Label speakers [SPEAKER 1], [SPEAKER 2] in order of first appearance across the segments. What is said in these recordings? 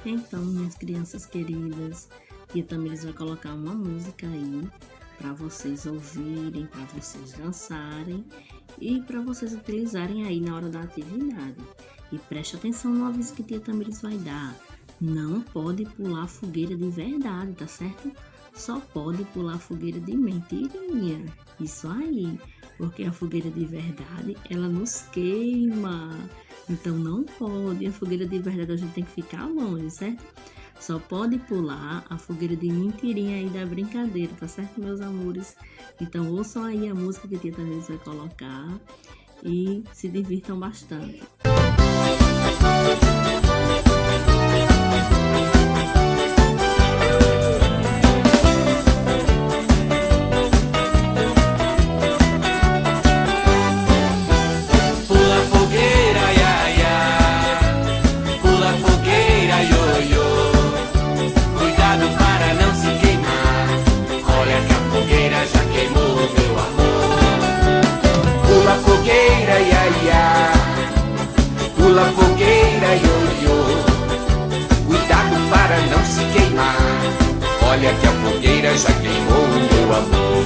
[SPEAKER 1] Então, minhas crianças queridas, tia Tamires vai colocar uma música aí para vocês ouvirem, para vocês dançarem e para vocês utilizarem aí na hora da atividade. E preste atenção no aviso que tia Tamires vai dar. Não pode pular fogueira de verdade, tá certo? Só pode pular fogueira de mentirinha. Isso aí, porque a fogueira de verdade, ela nos queima. Então não pode, a fogueira de verdade a gente tem que ficar longe, certo? Só pode pular a fogueira de mentirinha aí da brincadeira, tá certo, meus amores? Então ouçam aí a música que a tia Tamires vai colocar e se divirtam bastante.
[SPEAKER 2] Pula fogueira, ioiô, cuidado para não se queimar. Olha que a fogueira já queimou o meu amor.
[SPEAKER 3] Pula fogueira, iaiá, pula fogueira, ioiô, cuidado para não se queimar. Olha que a fogueira já queimou o meu amor.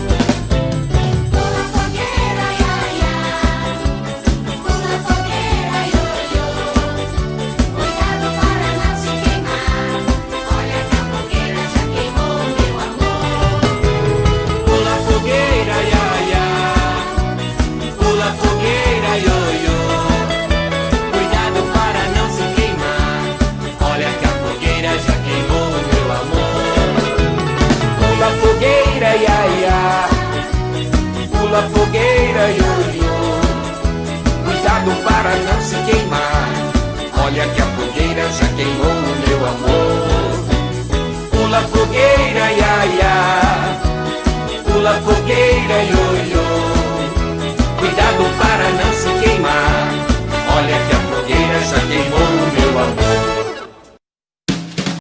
[SPEAKER 2] Pula fogueira, iaiá, pula fogueira, ioiô, pula fogueira, ioiô, cuidado para não se queimar. Olha que a fogueira já queimou o meu amor. Pula fogueira, iaiá, pula fogueira, ioiô,